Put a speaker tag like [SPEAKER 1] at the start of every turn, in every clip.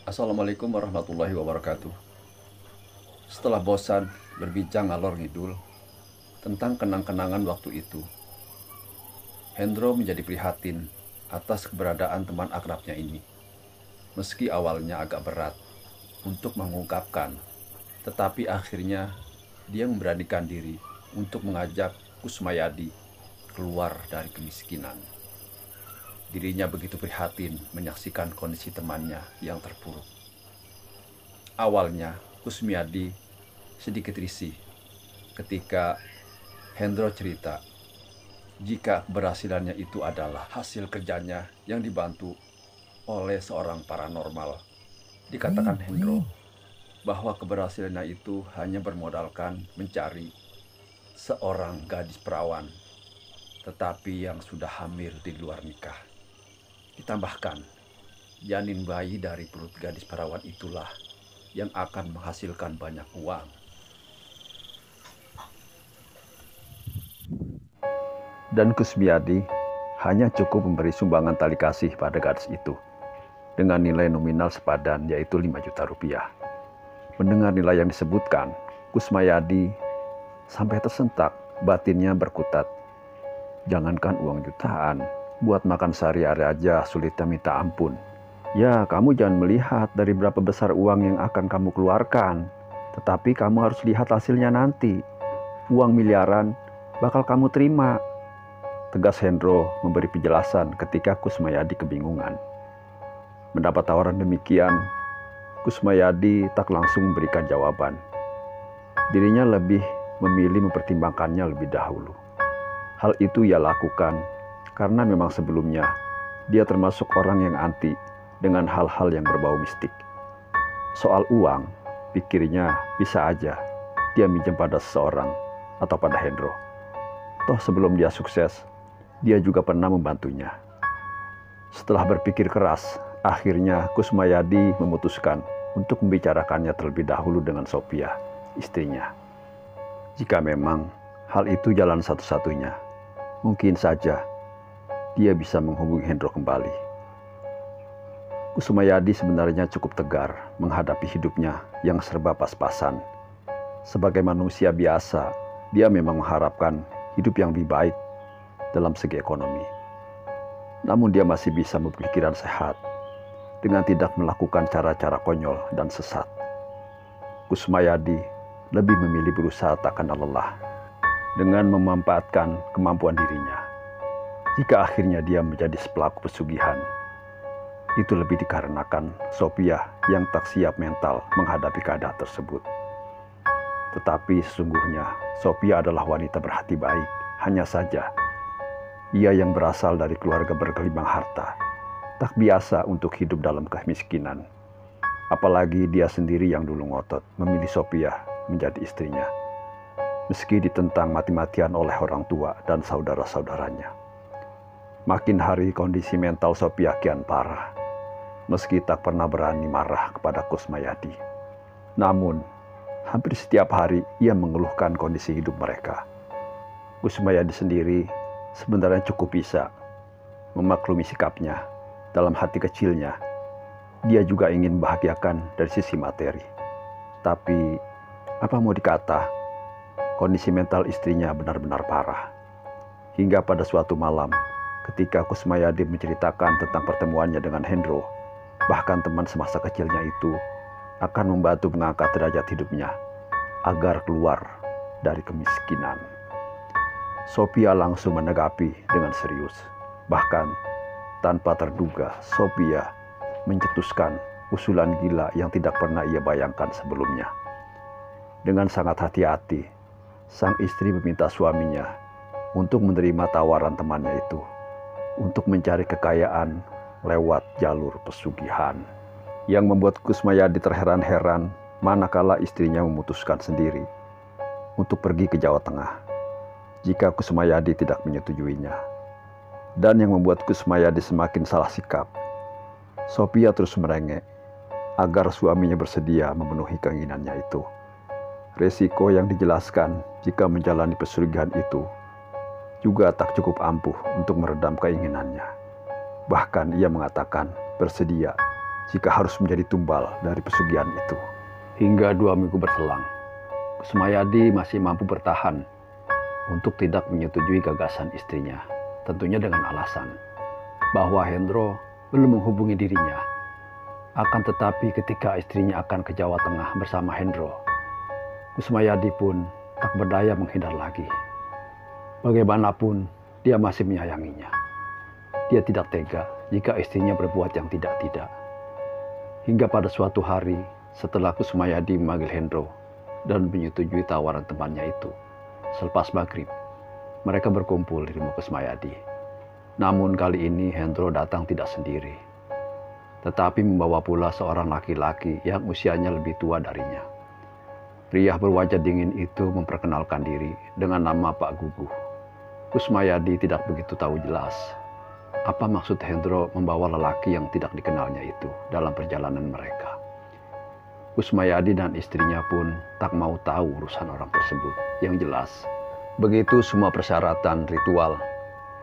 [SPEAKER 1] Assalamualaikum warahmatullahi wabarakatuh. Setelah bosan berbincang ngalor ngidul tentang kenang-kenangan waktu itu, Hendro menjadi prihatin atas keberadaan teman akrabnya ini. Meski awalnya agak berat untuk mengungkapkan, tetapi akhirnya dia memberanikan diri untuk mengajak Kusmayadi keluar dari kemiskinan. Dirinya begitu prihatin menyaksikan kondisi temannya yang terpuruk. Awalnya, Kusmiadi sedikit risih ketika Hendro cerita jika keberhasilannya itu adalah hasil kerjanya yang dibantu oleh seorang paranormal. Dikatakan Hendro bahwa keberhasilannya itu hanya bermodalkan mencari seorang gadis perawan, tetapi yang sudah hamil di luar nikah. Ditambahkan, janin bayi dari perut gadis perawan itulah yang akan menghasilkan banyak uang. Dan Kusmiadi hanya cukup memberi sumbangan tali kasih pada gadis itu dengan nilai nominal sepadan yaitu 5 juta rupiah. Mendengar nilai yang disebutkan, Kusmayadi sampai tersentak, batinnya berkutat. Jangankan uang jutaan, buat makan sehari-hari aja sulitnya minta ampun. Ya, kamu jangan melihat dari berapa besar uang yang akan kamu keluarkan, tetapi kamu harus lihat hasilnya nanti. Uang miliaran bakal kamu terima, tegas Hendro memberi penjelasan ketika Kusmayadi kebingungan. Mendapat tawaran demikian, Kusmayadi tak langsung memberikan jawaban. Dirinya lebih memilih mempertimbangkannya lebih dahulu. Hal itu ia lakukan karena memang sebelumnya dia termasuk orang yang anti dengan hal-hal yang berbau mistik. Soal uang, pikirnya bisa aja dia minjem pada seseorang atau pada Hendro. Toh sebelum dia sukses, dia juga pernah membantunya. Setelah berpikir keras, akhirnya Kusmayadi memutuskan untuk membicarakannya terlebih dahulu dengan Sophia, istrinya. Jika memang hal itu jalan satu-satunya, mungkin saja dia bisa menghubungi Hendro kembali. Kusmayadi sebenarnya cukup tegar menghadapi hidupnya yang serba pas-pasan. Sebagai manusia biasa, dia memang mengharapkan hidup yang lebih baik dalam segi ekonomi. Namun dia masih bisa berpikiran sehat dengan tidak melakukan cara-cara konyol dan sesat. Kusmayadi lebih memilih berusaha tak kenal lelah dengan memanfaatkan kemampuan dirinya. Jika akhirnya dia menjadi pelaku pesugihan, itu lebih dikarenakan Sophia yang tak siap mental menghadapi keadaan tersebut. Tetapi sesungguhnya Sophia adalah wanita berhati baik. Hanya saja ia yang berasal dari keluarga bergelimang harta, tak biasa untuk hidup dalam kemiskinan. Apalagi dia sendiri yang dulu ngotot memilih Sophia menjadi istrinya, meski ditentang mati-matian oleh orang tua dan saudara-saudaranya. Makin hari kondisi mental Sophia kian parah, meski tak pernah berani marah kepada Kusmayadi. Namun, hampir setiap hari ia mengeluhkan kondisi hidup mereka. Kusmayadi sendiri sebenarnya cukup bisa memaklumi sikapnya. Dalam hati kecilnya, dia juga ingin membahagiakan dari sisi materi. Tapi, apa mau dikata, kondisi mental istrinya benar-benar parah. Hingga pada suatu malam, ketika Kusmayadi menceritakan tentang pertemuannya dengan Hendro, bahkan teman semasa kecilnya itu akan membantu mengangkat derajat hidupnya agar keluar dari kemiskinan. Sophia langsung menanggapi dengan serius. Bahkan tanpa terduga, Sophia mencetuskan usulan gila yang tidak pernah ia bayangkan sebelumnya. Dengan sangat hati-hati, sang istri meminta suaminya untuk menerima tawaran temannya itu untuk mencari kekayaan lewat jalur pesugihan. Yang membuat Kusmayadi terheran-heran manakala istrinya memutuskan sendiri untuk pergi ke Jawa Tengah jika Kusmayadi tidak menyetujuinya. Dan yang membuat Kusmayadi semakin salah sikap, Sophia terus merengek agar suaminya bersedia memenuhi keinginannya itu. Resiko yang dijelaskan jika menjalani pesugihan itu juga tak cukup ampuh untuk meredam keinginannya. Bahkan ia mengatakan bersedia jika harus menjadi tumbal dari pesugihan itu. Hingga 2 minggu berselang, Kusmayadi masih mampu bertahan untuk tidak menyetujui gagasan istrinya, tentunya dengan alasan bahwa Hendro belum menghubungi dirinya. Akan tetapi ketika istrinya akan ke Jawa Tengah bersama Hendro, Kusmayadi pun tak berdaya menghindar lagi. Bagaimanapun, dia masih menyayanginya. Dia tidak tega jika istrinya berbuat yang tidak-tidak. Hingga pada suatu hari, setelah Kusmayadi memanggil Hendro dan menyetujui tawaran temannya itu, selepas maghrib, mereka berkumpul di rumah Kusmayadi. Namun kali ini Hendro datang tidak sendiri, tetapi membawa pula seorang laki-laki yang usianya lebih tua darinya. Pria berwajah dingin itu memperkenalkan diri dengan nama Pak Guguh. Kusmayadi tidak begitu tahu jelas apa maksud Hendro membawa lelaki yang tidak dikenalnya itu dalam perjalanan mereka. Kusmayadi dan istrinya pun tak mau tahu urusan orang tersebut. Yang jelas, begitu semua persyaratan ritual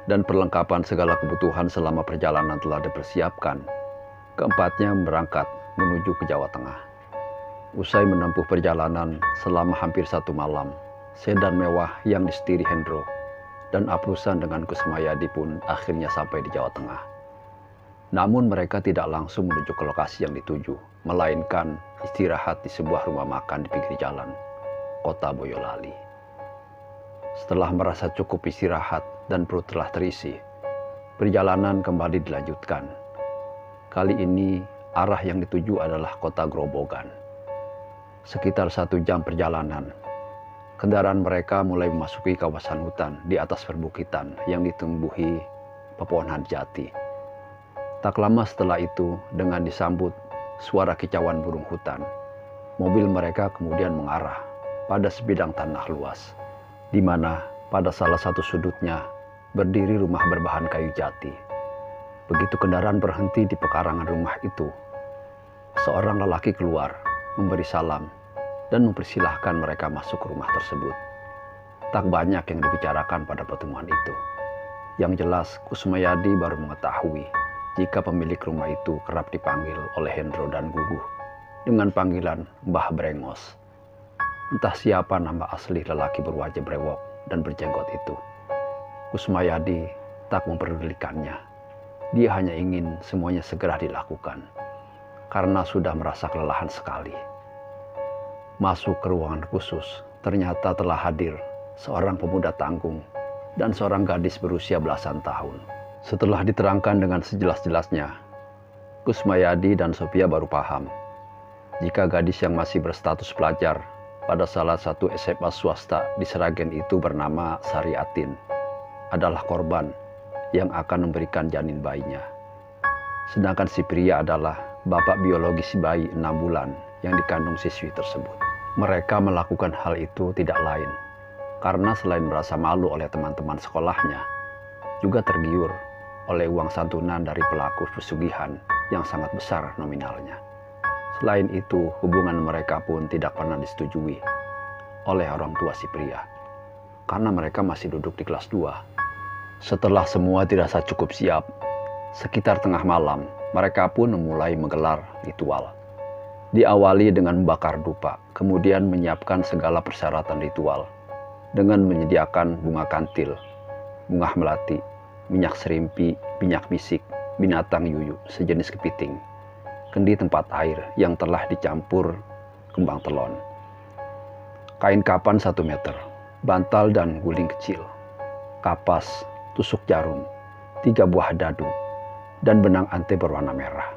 [SPEAKER 1] dan perlengkapan segala kebutuhan selama perjalanan telah dipersiapkan, keempatnya berangkat menuju ke Jawa Tengah. Usai menempuh perjalanan selama hampir 1 malam, sedan mewah yang disetiri Hendro dan aprusan dengan Kusmayadi pun akhirnya sampai di Jawa Tengah. Namun mereka tidak langsung menuju ke lokasi yang dituju, melainkan istirahat di sebuah rumah makan di pinggir jalan, kota Boyolali. Setelah merasa cukup istirahat dan perut telah terisi, perjalanan kembali dilanjutkan. Kali ini arah yang dituju adalah kota Grobogan. Sekitar 1 jam perjalanan, kendaraan mereka mulai memasuki kawasan hutan di atas perbukitan yang ditumbuhi pepohonan jati. Tak lama setelah itu, dengan disambut suara kicauan burung hutan, mobil mereka kemudian mengarah pada sebidang tanah luas, di mana pada salah satu sudutnya berdiri rumah berbahan kayu jati. Begitu kendaraan berhenti di pekarangan rumah itu, seorang lelaki keluar, memberi salam, dan mempersilahkan mereka masuk ke rumah tersebut. Tak banyak yang dibicarakan pada pertemuan itu. Yang jelas, Kusmayadi baru mengetahui jika pemilik rumah itu kerap dipanggil oleh Hendro dan Guguh dengan panggilan Mbah Brengos. Entah siapa nama asli lelaki berwajah brewok dan berjenggot itu. Kusmayadi tak memperdulikannya. Dia hanya ingin semuanya segera dilakukan, karena sudah merasa kelelahan sekali. Masuk ke ruangan khusus, ternyata telah hadir seorang pemuda tanggung dan seorang gadis berusia belasan tahun. Setelah diterangkan dengan sejelas-jelasnya, Kusmayadi dan Sophia baru paham jika gadis yang masih berstatus pelajar pada salah satu SMA swasta di Sragen itu bernama Sariatin adalah korban yang akan memberikan janin bayinya. Sedangkan si pria adalah bapak biologis si bayi 6 bulan yang dikandung siswi tersebut. Mereka melakukan hal itu tidak lain karena selain merasa malu oleh teman-teman sekolahnya, juga tergiur oleh uang santunan dari pelaku pesugihan yang sangat besar nominalnya. Selain itu, hubungan mereka pun tidak pernah disetujui oleh orang tua si pria, karena mereka masih duduk di kelas 2. Setelah semua dirasa cukup siap, sekitar tengah malam, mereka pun memulai menggelar ritual. Diawali dengan membakar dupa, kemudian menyiapkan segala persyaratan ritual dengan menyediakan bunga kantil, bunga melati, minyak serimpi, minyak misik, binatang yuyu, sejenis kepiting, kendi tempat air yang telah dicampur kembang telon, kain kapan 1 meter, bantal dan guling kecil, kapas, tusuk jarum, 3 buah dadu, dan benang ante berwarna merah,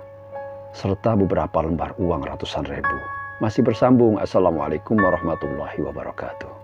[SPEAKER 1] serta beberapa lembar uang ratusan ribu. Masih bersambung. Assalamualaikum warahmatullahi wabarakatuh.